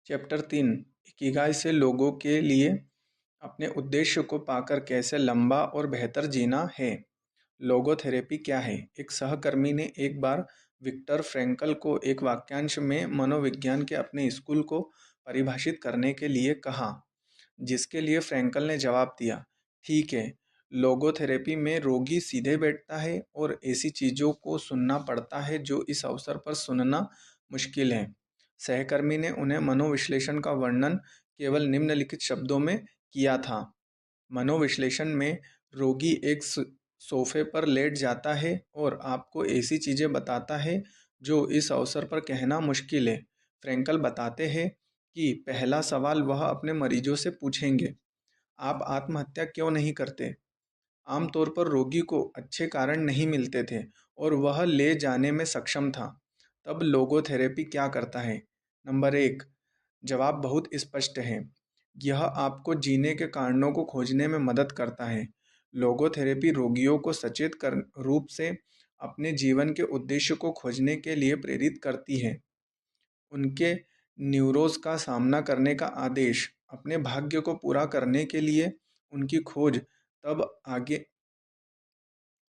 Chapter 3 Ikigai से लोगों के लिए अपने उद्देश्य को पाकर कैसे लंबा और बेहतर जीना है। लोगोथेरेपी क्या है? एक सहकर्मी ने एक बार विक्टर फ्रैंकल को एक वाक्यांश में मनोविज्ञान के अपने स्कूल को परिभाषित करने के लिए कहा, जिसके लिए फ्रैंकल ने जवाब दिया, ठीक है। लोगोथेरेपी में रोगी सीधे बैठता है और ऐसी चीज़ों को सुनना पड़ता है जो इस अवसर पर सुनना मुश्किल है। सहकर्मी ने उन्हें मनोविश्लेषण का वर्णन केवल निम्नलिखित शब्दों में किया था। मनोविश्लेषण में रोगी एक सोफे पर लेट जाता है और आपको ऐसी चीज़ें बताता है जो इस अवसर पर कहना मुश्किल है। फ्रैंकल बताते हैं कि पहला सवाल वह अपने मरीजों से पूछेंगे, आप आत्महत्या क्यों नहीं करते? आमतौर पर रोगी को अच्छे कारण नहीं मिलते थे और वह ले जाने में सक्षम था। तब लोगोथेरेपी क्या करता है? नंबर 1, जवाब बहुत स्पष्ट है। यह आपको जीने के कारणों को खोजने में मदद करता है। लोगोथेरेपी रोगियों को सचेत कर रूप से अपने जीवन के उद्देश्य को खोजने के लिए प्रेरित करती है। उनके न्यूरोज का सामना करने का आदेश, अपने भाग्य को पूरा करने के लिए उनकी खोज तब आगे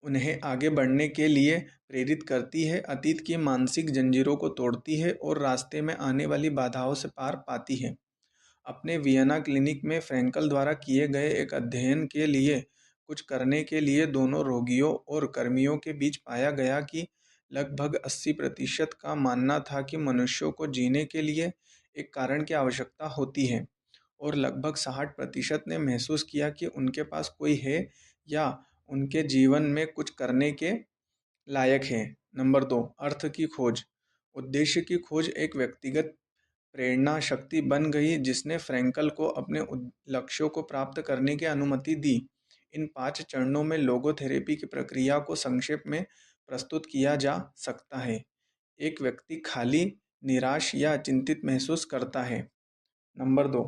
उन्हें आगे बढ़ने के लिए प्रेरित करती है, अतीत की मानसिक जंजीरों को तोड़ती है और रास्ते में आने वाली बाधाओं से पार पाती है। अपने वियना क्लिनिक में फ्रैंकल द्वारा किए गए एक अध्ययन के लिए कुछ करने के लिए दोनों रोगियों और कर्मियों के बीच पाया गया कि लगभग 80% का मानना था कि मनुष्यों को जीने के लिए एक कारण की आवश्यकता होती है और लगभग 60% ने महसूस किया कि उनके पास कोई है या उनके जीवन में कुछ करने के लायक है। नंबर 2, अर्थ की खोज। उद्देश्य की खोज एक व्यक्तिगत प्रेरणा शक्ति बन गई जिसने फ्रैंकल को अपने लक्ष्यों को प्राप्त करने की अनुमति दी। इन 5 चरणों में लोगोथेरेपी की प्रक्रिया को संक्षेप में प्रस्तुत किया जा सकता है। एक व्यक्ति खाली, निराश या चिंतित महसूस करता है। नंबर 2,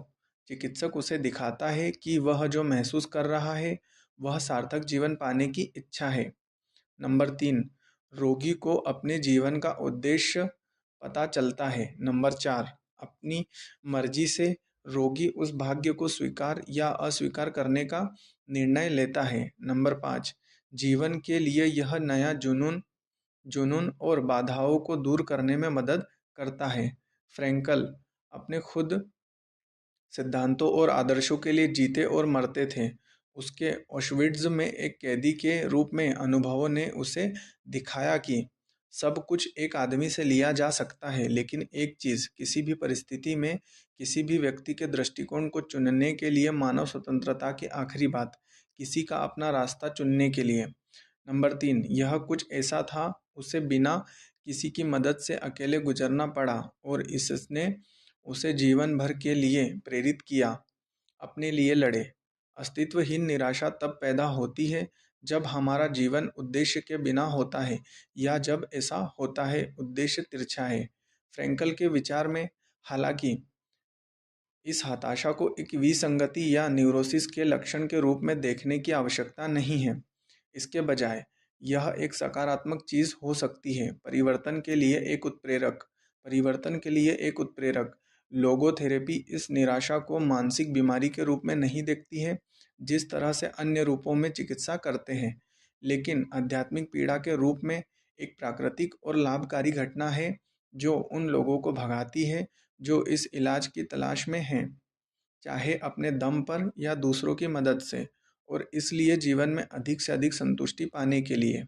चिकित्सक उसे दिखाता है कि वह जो महसूस कर रहा है वह सार्थक जीवन पाने की इच्छा है। नंबर 3, रोगी को अपने जीवन का उद्देश्य पता चलता है। नंबर 4, अपनी मर्जी से रोगी उस भाग्य को स्वीकार या अस्वीकार करने का निर्णय लेता है। नंबर 5, जीवन के लिए यह नया जुनून जुनून और बाधाओं को दूर करने में मदद करता है। फ्रैंकल अपने खुद सिद्धांतों और आदर्शों के लिए जीते और मरते थे। उसके ऑशविट्ज़ में एक कैदी के रूप में अनुभवों ने उसे दिखाया कि सब कुछ एक आदमी से लिया जा सकता है, लेकिन एक चीज़, किसी भी परिस्थिति में किसी भी व्यक्ति के दृष्टिकोण को चुनने के लिए मानव स्वतंत्रता की आखिरी बात, किसी का अपना रास्ता चुनने के लिए। नंबर 3, यह कुछ ऐसा था, उसे बिना किसी की मदद से अकेले गुजरना पड़ा और इसने उसे जीवन भर के लिए प्रेरित किया, अपने लिए लड़े। अस्तित्वहीन निराशा तब पैदा होती है जब हमारा जीवन उद्देश्य के बिना होता है या जब ऐसा होता है उद्देश्य तिरछा है। फ्रैंकल के विचार में हालांकि इस हताशा को एक विसंगति या न्यूरोसिस के लक्षण के रूप में देखने की आवश्यकता नहीं है। इसके बजाय यह एक सकारात्मक चीज़ हो सकती है, परिवर्तन के लिए एक उत्प्रेरक। लोगोथेरेपी इस निराशा को मानसिक बीमारी के रूप में नहीं देखती है जिस तरह से अन्य रूपों में चिकित्सा करते हैं, लेकिन आध्यात्मिक पीड़ा के रूप में एक प्राकृतिक और लाभकारी घटना है जो उन लोगों को भगाती है जो इस इलाज की तलाश में हैं, चाहे अपने दम पर या दूसरों की मदद से, और इसलिए जीवन में अधिक से अधिक संतुष्टि पाने के लिए।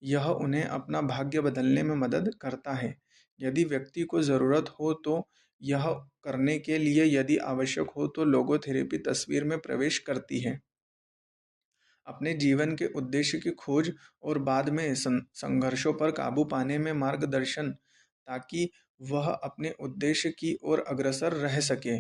यह उन्हें अपना भाग्य बदलने में मदद करता है। यदि व्यक्ति को ज़रूरत हो तो यह करने के लिए, यदि आवश्यक हो तो लोगोथेरेपी तस्वीर में प्रवेश करती है। अपने जीवन के उद्देश्य की खोज और बाद में संघर्षों पर काबू पाने में मार्गदर्शन, ताकि वह अपने उद्देश्य की ओर अग्रसर रह सके।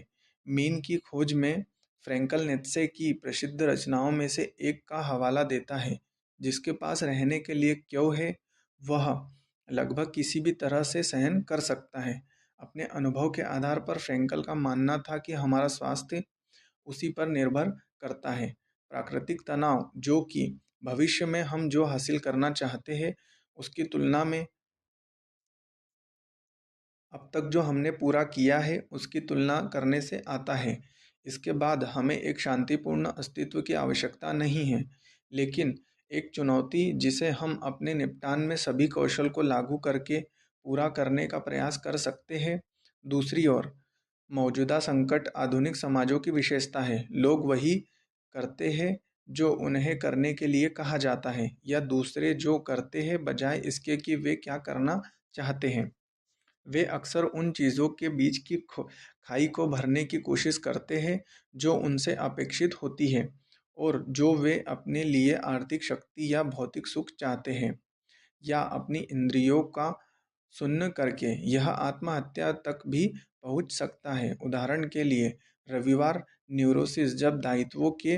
मीन की खोज में फ्रैंकल नीत्शे की प्रसिद्ध रचनाओं में से एक का हवाला देता है, जिसके पास रहने के लिए क्यों है, वह लगभग किसी भी तरह से सहन कर सकता है। अपने अनुभव के आधार पर फ्रैंकल का मानना था कि हमारा स्वास्थ्य उसी पर निर्भर करता है। प्राकृतिक तनाव, जो कि भविष्य में हम जो हासिल करना चाहते हैं उसकी तुलना में अब तक जो हमने पूरा किया है उसकी तुलना करने से आता है। इसके बाद हमें एक शांतिपूर्ण अस्तित्व की आवश्यकता नहीं है, लेकिन एक चुनौती जिसे हम अपने निपटान में सभी कौशल को लागू करके पूरा करने का प्रयास कर सकते हैं। दूसरी ओर, मौजूदा संकट आधुनिक समाजों की विशेषता है। लोग वही करते हैं जो उन्हें करने के लिए कहा जाता है, या दूसरे जो करते हैं बजाय इसके कि वे क्या करना चाहते हैं। वे अक्सर उन चीज़ों के बीच की खाई को भरने की कोशिश करते हैं जो उनसे अपेक्षित होती है और जो वे अपने लिए आर्थिक शक्ति या भौतिक सुख चाहते हैं, या अपनी इंद्रियों का सुन्न करके यह आत्महत्या तक भी पहुंच सकता है। उदाहरण के लिए, रविवार न्यूरोसिस जब दायित्वों के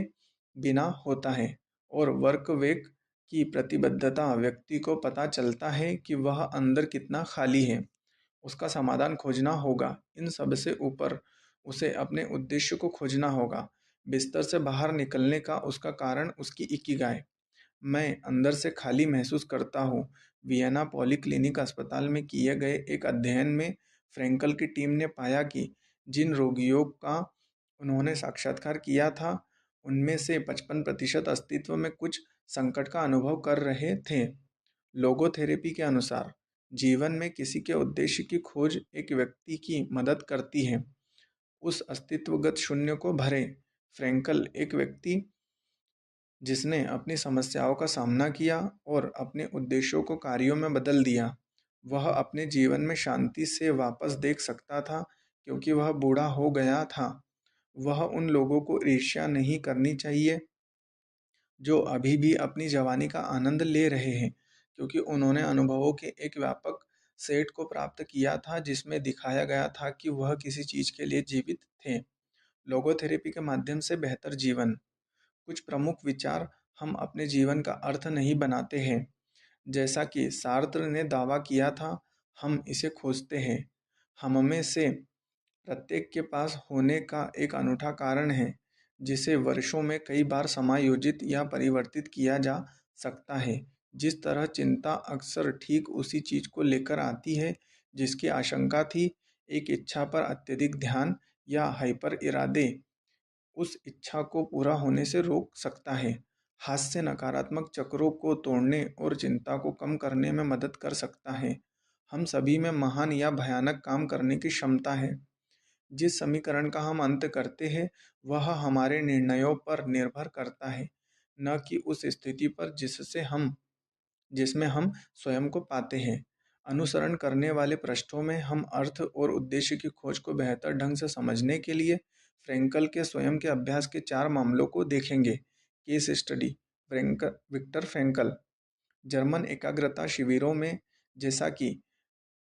बिना होता है और वर्क वेक की प्रतिबद्धता व्यक्ति को पता चलता है कि वह अंदर कितना खाली है, उसका समाधान खोजना होगा। इन सब से ऊपर उसे अपने उद्देश्य को खोजना होगा। बिस्तर से बाहर निकलने का उसका कारण उसकी इकिगाई। मैं अंदर से खाली महसूस करता हूँ। वियना पॉलीक्लिनिक अस्पताल में किए गए एक अध्ययन में फ्रैंकल की टीम ने पाया कि जिन रोगियों का उन्होंने साक्षात्कार किया था, उनमें से 55% अस्तित्व में कुछ संकट का अनुभव कर रहे थे। लोगोथेरेपी के अनुसार, जीवन में किसी के उद्देश्य की खोज एक व्यक्ति की मदद करती है उस अस्तित्वगत शून्य को भरे। फ्रैंकल एक व्यक्ति जिसने अपनी समस्याओं का सामना किया और अपने उद्देश्यों को कार्यों में बदल दिया, वह अपने जीवन में शांति से वापस देख सकता था क्योंकि वह बूढ़ा हो गया था। वह उन लोगों को ईर्ष्या नहीं करनी चाहिए जो अभी भी अपनी जवानी का आनंद ले रहे हैं, क्योंकि उन्होंने अनुभवों के एक व्यापक सेट को प्राप्त किया था जिसमें दिखाया गया था कि वह किसी चीज़ के लिए जीवित थे। लोगोथेरेपी के माध्यम से बेहतर जीवन। कुछ प्रमुख विचार। हम अपने जीवन का अर्थ नहीं बनाते हैं। जैसा कि सार्त्र ने दावा किया था, हम इसे खोजते हैं। हम में से प्रत्येक के पास होने का एक अनूठा कारण है जिसे वर्षों में कई बार समायोजित या परिवर्तित किया जा सकता है। जिस तरह चिंता अक्सर ठीक उसी चीज़ को लेकर आती है जिसकी आशंका थी, एक इच्छा पर अत्यधिक ध्यान या हाइपर इरादे उस इच्छा को पूरा होने से रोक सकता है। हास्य नकारात्मक चक्रों को तोड़ने और चिंता को कम करने में मदद कर सकता है। हम सभी में महान या भयानक काम करने की क्षमता है। जिस समीकरण का हम अंत करते हैं, वह हमारे निर्णयों पर निर्भर करता है, न कि उस स्थिति पर जिसमें हम स्वयं को पाते हैं। अनुसरण करने वाले पृष्ठों में हम अर्थ और उद्देश्य की खोज को बेहतर ढंग से समझने के लिए फ्रैंकल के स्वयं के अभ्यास के 4 मामलों को देखेंगे। Case study. Victor Frankl. German एकाग्रता शिविरों में, जैसा कि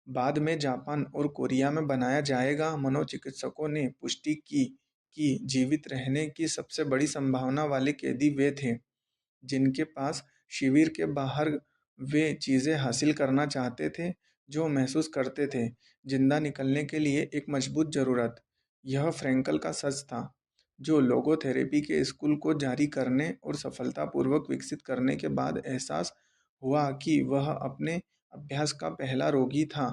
बाद में जापान और कोरिया में बनाया जाएगा, मनोचिकित्सकों ने पुष्टि की कि जीवित रहने की सबसे बड़ी संभावना वाले कैदी वे थे जिनके पास शिविर के बाहर वे चीज़ें हासिल करना चाहते थे जो महसूस करते थे जिंदा निकलने के लिए एक मजबूत ज़रूरत। यह फ्रैंकल का सच था, जो लोगोथेरेपी के स्कूल को जारी करने और सफलतापूर्वक विकसित करने के बाद एहसास हुआ कि वह अपने अभ्यास का पहला रोगी था।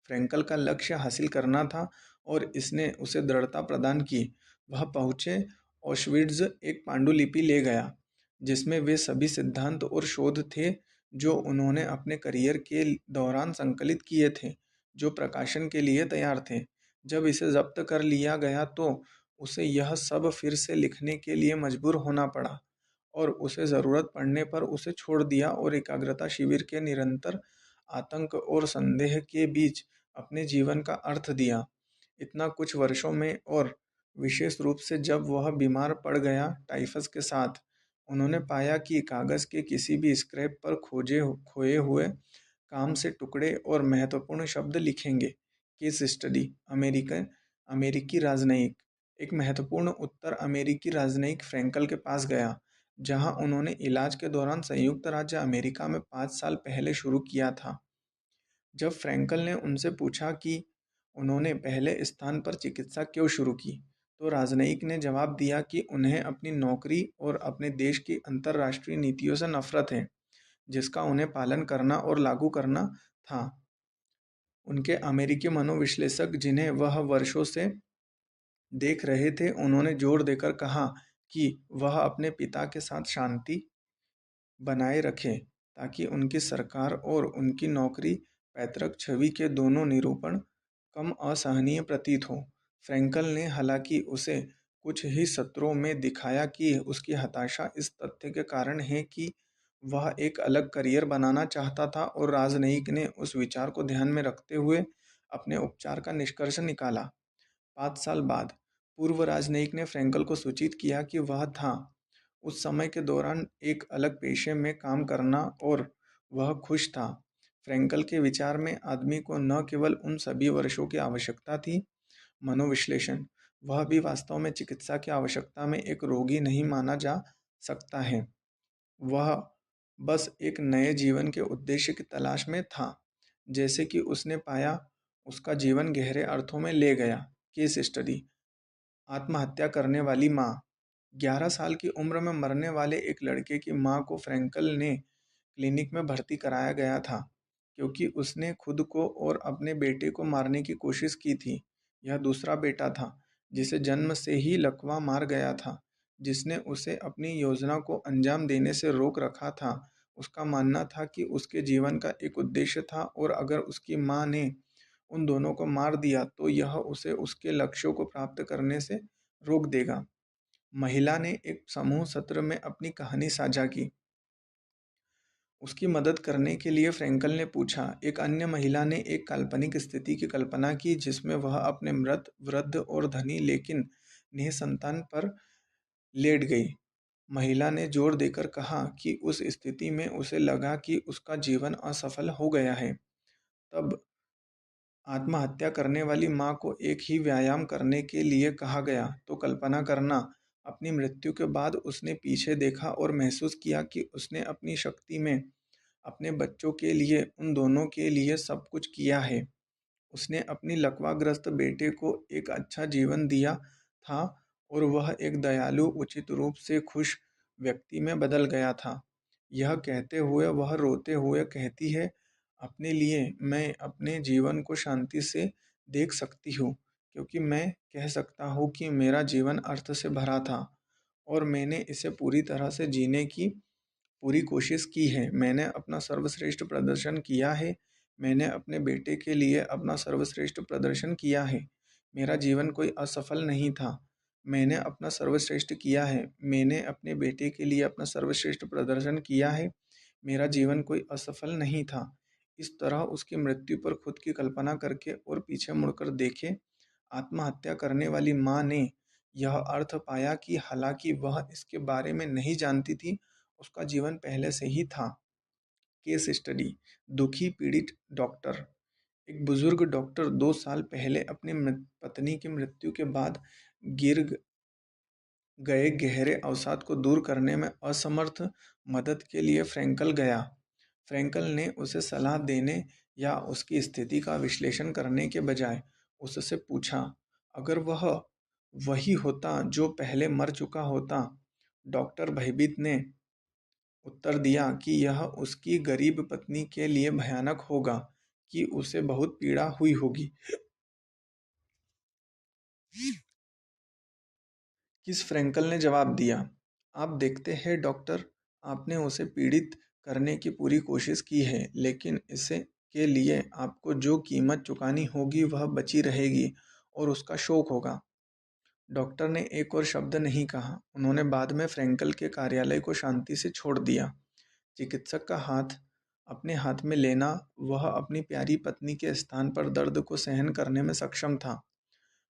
फ्रैंकल का लक्ष्य हासिल करना था और इसने उसे दृढ़ता प्रदान की। वह पहुँचे। ऑशविट्ज़ एक पांडुलिपि ले गया जिसमें वे सभी सिद्धांत और शोध थे जो उन्होंने अपने करियर के दौरान संकलित किए थे, जो प्रकाशन के लिए तैयार थे। जब इसे जब्त कर लिया गया तो उसे यह सब फिर से लिखने के लिए मजबूर होना पड़ा और उसे ज़रूरत पड़ने पर उसे छोड़ दिया और एकाग्रता शिविर के निरंतर आतंक और संदेह के बीच अपने जीवन का अर्थ दिया। इतना कुछ वर्षों में, और विशेष रूप से जब वह बीमार पड़ गया टाइफस के साथ, उन्होंने पाया कि कागज़ के किसी भी स्क्रैप पर खोए हुए काम से टुकड़े और महत्वपूर्ण शब्द लिखेंगे। Case study. अमेरिकी राजनयिक। एक महत्वपूर्ण उत्तर अमेरिकी राजनयिक फ्रैंकल के पास गया, जहां उन्होंने इलाज के दौरान संयुक्त राज्य अमेरिका में 5 साल पहले शुरू किया था। जब फ्रैंकल ने उनसे पूछा कि उन्होंने पहले स्थान पर चिकित्सा क्यों शुरू की, तो राजनयिक ने जवाब दिया कि उन्हें अपनी नौकरी और अपने देश की अंतर्राष्ट्रीय नीतियों से नफरत है, जिसका उन्हें पालन करना और लागू करना था। उनके अमेरिकी मनोविश्लेषक, जिन्हें वह वर्षों से देख रहे थे, उन्होंने जोर देकर कहा कि वह अपने पिता के साथ शांति बनाए रखें ताकि उनकी सरकार और उनकी नौकरी पैतृक छवि के दोनों निरूपण कम असहनीय प्रतीत हो। फ्रैंकल ने हालांकि उसे कुछ ही सत्रों में दिखाया कि उसकी हताशा इस तथ्य के कारण है कि वह एक अलग करियर बनाना चाहता था, और राजनयिक ने उस विचार को ध्यान में रखते हुए अपने उपचार का निष्कर्ष निकाला। 5 साल बाद पूर्व राजनयिक ने फ्रैंकल को सूचित किया कि वह था उस समय के दौरान एक अलग पेशे में काम करना, और वह खुश था। फ्रैंकल के विचार में आदमी को न केवल उन सभी वर्षों की आवश्यकता थी, मनोविश्लेषण, वह भी वास्तव में चिकित्सा की आवश्यकता में एक रोगी नहीं माना जा सकता है। वह बस एक नए जीवन के उद्देश्य की तलाश में था। जैसे कि उसने पाया, उसका जीवन गहरे अर्थों में ले गया। Case study. आत्महत्या करने वाली माँ। 11 साल की उम्र में मरने वाले एक लड़के की माँ को फ्रैंकल ने क्लिनिक में भर्ती कराया गया था, क्योंकि उसने खुद को और अपने बेटे को मारने की कोशिश की थी। यह दूसरा बेटा था, जिसे जन्म से ही लकवा मार गया था, जिसने उसे अपनी योजना को अंजाम देने से रोक रखा था। उसका मानना था कि उसके जीवन का एक उद्देश्य था, और अगर उसकी माँ ने उन दोनों को मार दिया तो यह उसे उसके लक्ष्यों को प्राप्त करने से रोक देगा। महिला ने एक समूह सत्र में अपनी कहानी साझा की। उसकी मदद करने के लिए फ्रैंकल ने पूछा। एक अन्य महिला ने एक काल्पनिक स्थिति की कल्पना की जिसमें वह अपने मृत, वृद्ध और धनी लेकिन निसंतान पर लेट गई। महिला ने जोर देकर कहा कि उस स्थिति में उसे लगा कि उसका जीवन असफल हो गया है। तब आत्महत्या करने वाली माँ को एक ही व्यायाम करने के लिए कहा गया, तो कल्पना करना। अपनी मृत्यु के बाद उसने पीछे देखा और महसूस किया कि उसने अपनी शक्ति में अपने बच्चों के लिए, उन दोनों के लिए सब कुछ किया है। उसने अपनी लकवाग्रस्त बेटे को एक अच्छा जीवन दिया था, और वह एक दयालु, उचित रूप से खुश व्यक्ति में बदल गया था। यह कहते हुए वह रोते हुए कहती है, अपने लिए मैं अपने जीवन को शांति से देख सकती हूँ, क्योंकि मैं कह सकता हूँ कि मेरा जीवन अर्थ से भरा था, और मैंने इसे पूरी तरह से जीने की पूरी कोशिश की है। मैंने अपना सर्वश्रेष्ठ प्रदर्शन किया है। मैंने अपने बेटे के लिए अपना सर्वश्रेष्ठ प्रदर्शन किया है। मेरा जीवन कोई असफल नहीं था। मैंने अपना सर्वश्रेष्ठ किया है। मैंने अपने बेटे के लिए अपना सर्वश्रेष्ठ प्रदर्शन किया है। मेरा जीवन कोई असफल नहीं था। इस तरह उसकी मृत्यु पर खुद की कल्पना करके और पीछे मुड़कर देखे, आत्महत्या करने वाली माँ ने यह अर्थ पाया कि हालांकि वह इसके बारे में नहीं जानती थी, उसका जीवन पहले से ही था। Case study. दुखी पीड़ित डॉक्टर। एक बुजुर्ग डॉक्टर 2 साल पहले अपनी पत्नी की मृत्यु के बाद गिर गए गहरे अवसाद को दूर करने में असमर्थ मदद के लिए फ्रैंकल गया। फ्रैंकल ने उसे सलाह देने या उसकी स्थिति का विश्लेषण करने के बजाय उससे पूछा, अगर वह वही होता जो पहले मर चुका होता। डॉक्टर भयभीत ने उत्तर दिया कि यह उसकी गरीब पत्नी के लिए भयानक होगा, कि उसे बहुत पीड़ा हुई होगी। किस फ्रैंकल ने जवाब दिया, आप देखते हैं डॉक्टर, आपने उसे पीड़ित करने की पूरी कोशिश की है, लेकिन इसे के लिए आपको जो कीमत चुकानी होगी वह बची रहेगी, और उसका शोक होगा। डॉक्टर ने एक और शब्द नहीं कहा। उन्होंने बाद में फ्रैंकल के कार्यालय को शांति से छोड़ दिया। चिकित्सक का हाथ अपने हाथ में लेना, वह अपनी प्यारी पत्नी के स्थान पर दर्द को सहन करने में सक्षम था।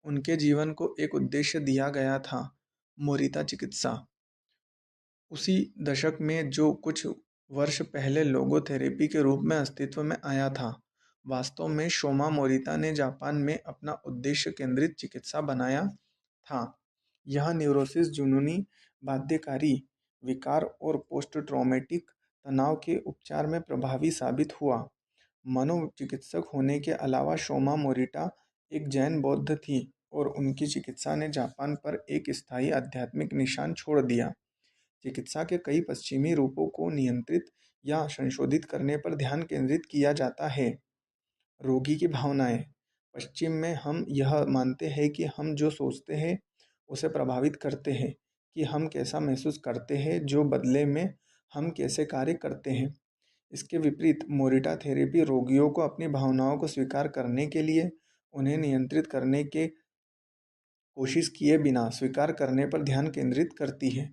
उनके जीवन को एक उद्देश्य दिया गया था, मोरिता चिकित्सा। उसी दशक में जो कुछ वर्ष पहले लोगोथेरेपी के रूप में अस्तित्व में आया था, वास्तव में शोमा मोरिता ने जापान में अपना उद्देश्य केंद्रित चिकित्सा बनाया था। यह न्यूरोसिस, जुनूनी बाध्यकारी विकार और पोस्ट ट्रॉमेटिक तनाव के उपचार में प्रभावी साबित हुआ। मनोचिकित्सक होने के अलावा शोमा मोरिटा एक जैन बौद्ध थी, और उनकी चिकित्सा ने जापान पर एक स्थायी आध्यात्मिक निशान छोड़ दिया। चिकित्सा के कई पश्चिमी रूपों को नियंत्रित या संशोधित करने पर ध्यान केंद्रित किया जाता है। रोगी की भावनाएं। पश्चिम में हम यह मानते हैं कि हम जो सोचते हैं उसे प्रभावित करते हैं, कि हम कैसा महसूस करते हैं जो बदले में हम कैसे कार्य करते हैं। इसके विपरीत मोरिटा थेरेपी रोगियों को अपनी भावनाओं को स्वीकार करने के लिए उन्हें नियंत्रित करने के कोशिश किए बिना स्वीकार करने पर ध्यान केंद्रित करती है,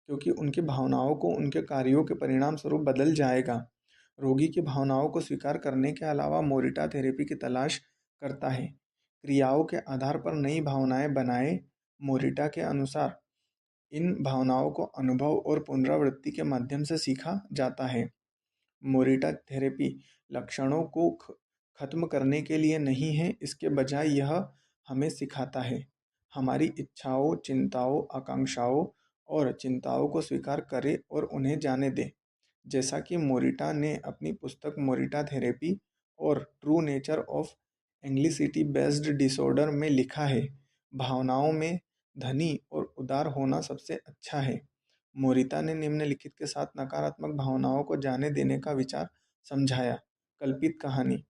क्योंकि उनकी भावनाओं को उनके कार्यों के परिणाम स्वरूप बदल जाएगा। रोगी की भावनाओं को स्वीकार करने के अलावा मोरिटा थेरेपी की तलाश करता है क्रियाओं के आधार पर नई भावनाएं बनाए। मोरिटा के अनुसार इन भावनाओं को अनुभव और पुनरावृत्ति के माध्यम से सीखा जाता है। मोरिटा थेरेपी लक्षणों को खत्म करने के लिए नहीं है, इसके बजाय यह हमें सिखाता है हमारी इच्छाओं, चिंताओं, आकांक्षाओं और चिंताओं को स्वीकार करें और उन्हें जाने दें। जैसा कि मोरिटा ने अपनी पुस्तक मोरिटा थेरेपी और true nature of anxiety based disorder में लिखा है, भावनाओं में धनी और उदार होना सबसे अच्छा है। मोरिता ने निम्नलिखित के साथ नकारात्मक भावनाओं को जाने देने का विचार समझाया। कल्पित कहानी।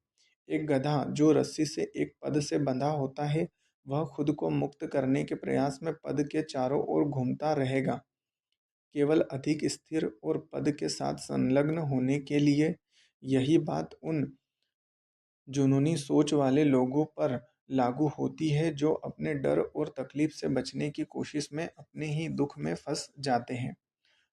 एक गधा जो रस्सी से एक पद से बंधा होता है, वह खुद को मुक्त करने के प्रयास में पद के चारों ओर घूमता रहेगा। केवल अधिक स्थिर और पद के साथ संलग्न होने के लिए। यही बात उन जुनूनी सोच वाले लोगों पर लागू होती है जो अपने डर और तकलीफ से बचने की कोशिश में अपने ही दुख में फंस जाते हैं।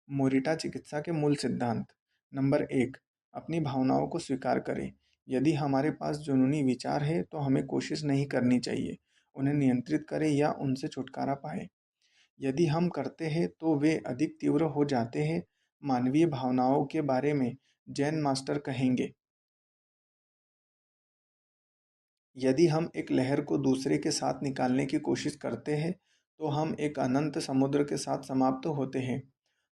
मोरिटा चिकित्सा के मूल सिद्धांत। नंबर 1, अपनी भावनाओं को स्वीकार करें। यदि हमारे पास जुनूनी विचार है तो हमें कोशिश नहीं करनी चाहिए उन्हें नियंत्रित करें या उनसे छुटकारा पाएं। यदि हम करते हैं तो वे अधिक तीव्र हो जाते हैं। मानवीय भावनाओं के बारे में जैन मास्टर कहेंगे, यदि हम एक लहर को दूसरे के साथ निकालने की कोशिश करते हैं तो हम एक अनंत समुद्र के साथ समाप्त होते हैं।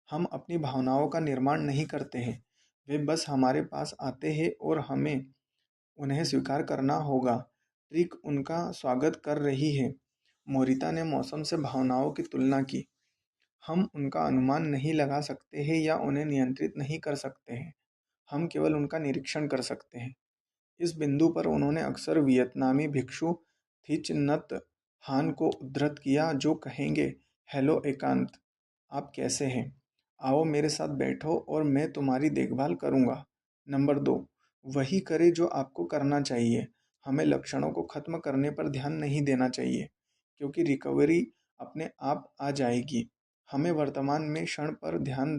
हम अपनी भावनाओं का निर्माण नहीं करते हैं, वे बस हमारे पास आते हैं और हमें उन्हें स्वीकार करना होगा। ट्रिक उनका स्वागत कर रही है। मोरिता ने मौसम से भावनाओं की तुलना की। हम उनका अनुमान नहीं लगा सकते हैं या उन्हें नियंत्रित नहीं कर सकते हैं, हम केवल उनका निरीक्षण कर सकते हैं। इस बिंदु पर उन्होंने अक्सर वियतनामी भिक्षु थिच नत हान को उद्धृत किया जो कहेंगे, हेलो एकांत, आप कैसे हैं? आओ मेरे साथ बैठो और मैं तुम्हारी देखभाल करूंगा। नंबर 2, वही करे जो आपको करना चाहिए। हमें लक्षणों को खत्म करने पर ध्यान नहीं देना चाहिए, क्योंकि रिकवरी अपने आप आ जाएगी। हमें वर्तमान में क्षण पर ध्यान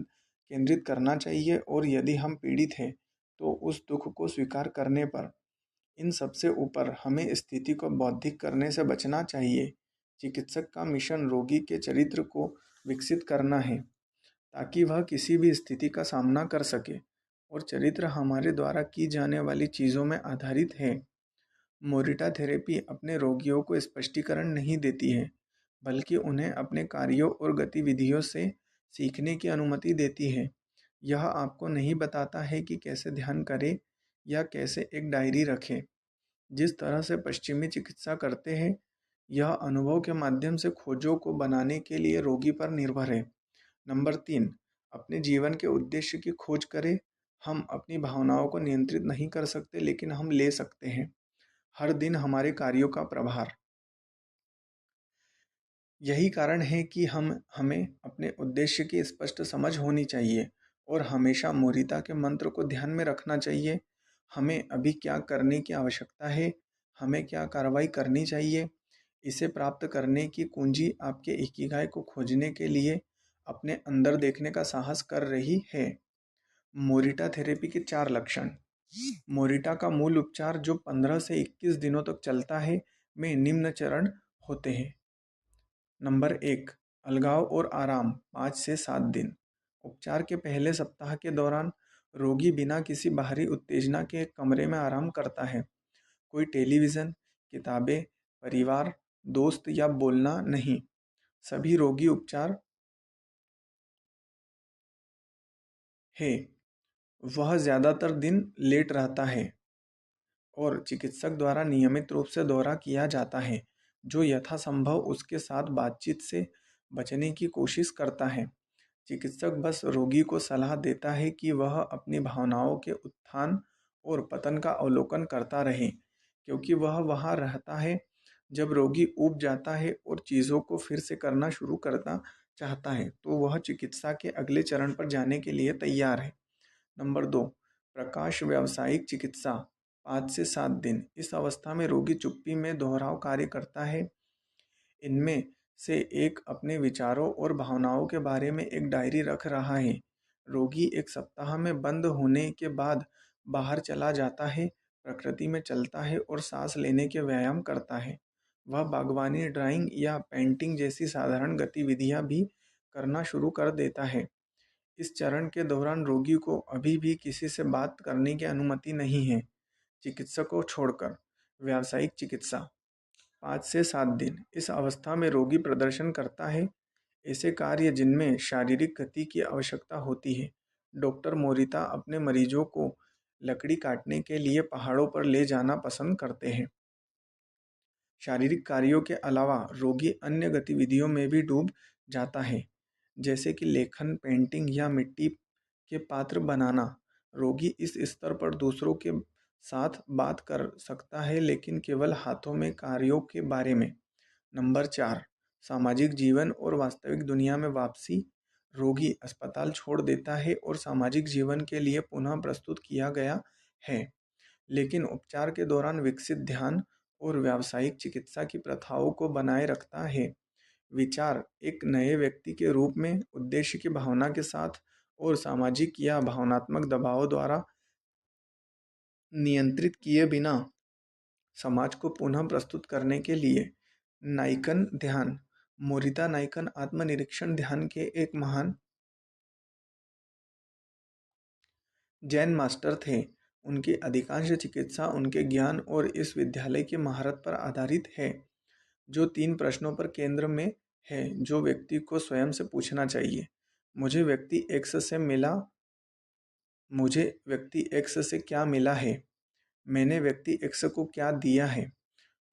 केंद्रित करना चाहिए और यदि हम पीड़ित हैं तो उस दुख को स्वीकार करने पर। इन सबसे ऊपर हमें स्थिति को बौद्धिक करने से बचना चाहिए। चिकित्सक का मिशन रोगी के चरित्र को विकसित करना है ताकि वह किसी भी स्थिति का सामना कर सके, और चरित्र हमारे द्वारा की जाने वाली चीज़ों में आधारित है। मोरिटा थेरेपी अपने रोगियों को स्पष्टीकरण नहीं देती है, बल्कि उन्हें अपने कार्यों और गतिविधियों से सीखने की अनुमति देती है। यह आपको नहीं बताता है कि कैसे ध्यान करें या कैसे एक डायरी रखें। जिस तरह से पश्चिमी चिकित्सा करते हैं, यह अनुभव के माध्यम से खोजों को बनाने के लिए रोगी पर निर्भर है। नंबर 3, अपने जीवन के उद्देश्य की खोज करें। हम अपनी भावनाओं को नियंत्रित नहीं कर सकते, लेकिन हम ले सकते हैं हर दिन हमारे कार्यों का प्रभार। यही कारण है कि हमें अपने उद्देश्य की स्पष्ट समझ होनी चाहिए और हमेशा मोरिता के मंत्र को ध्यान में रखना चाहिए। हमें अभी क्या करने की आवश्यकता है, हमें क्या कार्रवाई करनी चाहिए। इसे प्राप्त करने की कुंजी आपके इकिगाई को खोजने के लिए अपने अंदर देखने का साहस कर रही है। मोरिटा थेरेपी के 4 लक्षण। मोरिटा का मूल उपचार जो 15 से 21 दिनों तक चलता है में निम्न चरण होते हैं। नंबर 1, अलगाव और आराम 5 से 7 दिन। उपचार के पहले सप्ताह के दौरान रोगी बिना किसी बाहरी उत्तेजना के एक कमरे में आराम करता है। कोई टेलीविज़न, किताबें, परिवार, दोस्त या बोलना नहीं। सभी रोगी उपचार है। वह ज़्यादातर दिन लेट रहता है और चिकित्सक द्वारा नियमित रूप से दौरा किया जाता है, जो यथासंभव उसके साथ बातचीत से बचने की कोशिश करता है। चिकित्सक बस रोगी को सलाह देता है कि वह अपनी भावनाओं के उत्थान और पतन का अवलोकन करता रहे। क्योंकि वह वहाँ रहता है जब रोगी ऊब जाता है और चीज़ों को फिर से करना शुरू करना चाहता है, तो वह चिकित्सा के अगले चरण पर जाने के लिए तैयार है। नंबर 2, प्रकाश व्यावसायिक चिकित्सा, 5 से 7 दिन। इस अवस्था में रोगी चुप्पी में दोहराव कार्य करता है। इनमें से एक अपने विचारों और भावनाओं के बारे में एक डायरी रख रहा है। रोगी 1 सप्ताह में बंद होने के बाद बाहर चला जाता है, प्रकृति में चलता है और सांस लेने के व्यायाम करता है। वह बागवानी, ड्राइंग या पेंटिंग जैसी साधारण गतिविधियां भी करना शुरू कर देता है। इस चरण के दौरान रोगी को अभी भी किसी से बात करने की अनुमति नहीं है। चिकित्सक को छोड़कर व्यावसायिक चिकित्सा, 5 से 7 दिन। इस अवस्था में रोगी प्रदर्शन करता है ऐसे कार्य जिनमें शारीरिक गति की आवश्यकता होती है। डॉक्टर मोरिता अपने मरीजों को लकड़ी काटने के लिए पहाड़ों पर ले जाना पसंद करते हैं। शारीरिक कार्यों के अलावा रोगी अन्य गतिविधियों में भी डूब जाता है, जैसे कि लेखन, पेंटिंग या मिट्टी के पात्र बनाना। रोगी इस स्तर पर दूसरों के साथ बात कर सकता है, लेकिन केवल हाथों में कार्यों के बारे में। नंबर 4, सामाजिक जीवन और वास्तविक दुनिया में वापसी। रोगी अस्पताल छोड़ देता है और सामाजिक जीवन के लिए पुनः प्रस्तुत किया गया है, लेकिन उपचार के दौरान विकसित ध्यान और व्यावसायिक चिकित्सा की प्रथाओं को बनाए रखता है। विचार एक नए व्यक्ति के रूप में, उद्देश्य की भावना के साथ और सामाजिक या भावनात्मक दबाव द्वारा नियंत्रित किए बिना समाज को पुनः प्रस्तुत करने के लिए। नाइकन ध्यान। मोरिता नाइकन आत्मनिरीक्षण ध्यान के एक महान जैन मास्टर थे। उनकी अधिकांश चिकित्सा उनके ज्ञान और इस विद्यालय की महारत पर आधारित है, जो 3 प्रश्नों पर केंद्र में है जो व्यक्ति को स्वयं से पूछना चाहिए। मुझे व्यक्ति एक्स से क्या मिला है? मैंने व्यक्ति एक्स को क्या दिया है?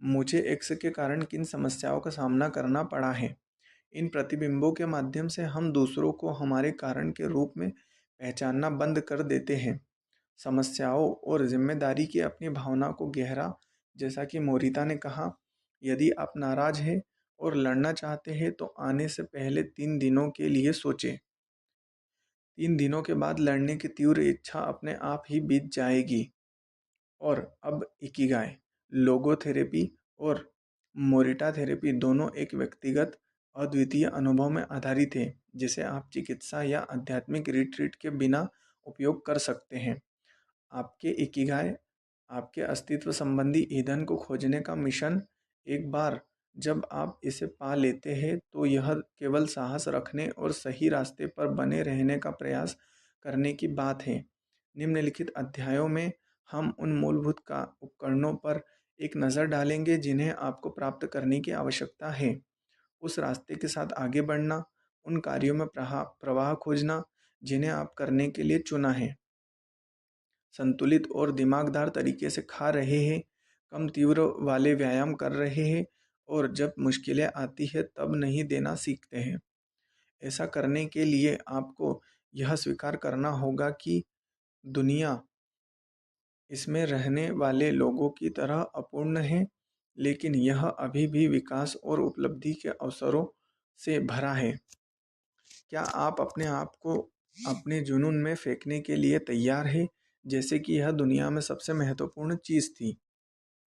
मुझे एक्स के कारण किन समस्याओं का सामना करना पड़ा है? इन प्रतिबिंबों के माध्यम से हम दूसरों को हमारे कारण के रूप में पहचानना बंद कर देते हैं। समस्याओं और जिम्मेदारी की अपनी भावना को गहरा। जैसा कि मोरिता ने कहा, यदि आप नाराज हैं और लड़ना चाहते हैं तो आने से पहले 3 दिनों के लिए सोचें। 3 दिनों के बाद लड़ने की तीव्र इच्छा अपने आप ही बीत जाएगी। और अब इकिगाई, लोगोथेरेपी और मोरिटा थेरेपी दोनों एक व्यक्तिगत अद्वितीय अनुभव में आधारित है, जिसे आप चिकित्सा या आध्यात्मिक रिट्रीट के बिना उपयोग कर सकते हैं। आपके इकिगाई, आपके अस्तित्व संबंधी ईंधन को खोजने का मिशन। एक बार जब आप इसे पा लेते हैं तो यह केवल साहस रखने और सही रास्ते पर बने रहने का प्रयास करने की बात है। निम्नलिखित अध्यायों में हम उन मूलभूत का उपकरणों पर एक नज़र डालेंगे जिन्हें आपको प्राप्त करने की आवश्यकता है। उस रास्ते के साथ आगे बढ़ना, उन कार्यों में प्रवाह खोजना जिन्हें आप करने के लिए चुना है। संतुलित और दिमागदार तरीके से खा रहे हैं, कम तीव्र वाले व्यायाम कर रहे हैं और जब मुश्किलें आती है तब नहीं देना सीखते हैं। ऐसा करने के लिए आपको यह स्वीकार करना होगा कि दुनिया इसमें रहने वाले लोगों की तरह अपूर्ण है, लेकिन यह अभी भी विकास और उपलब्धि के अवसरों से भरा है। क्या आप अपने आप को अपने जुनून में फेंकने के लिए तैयार हैं, जैसे कि यह दुनिया में सबसे महत्वपूर्ण चीज़ थी?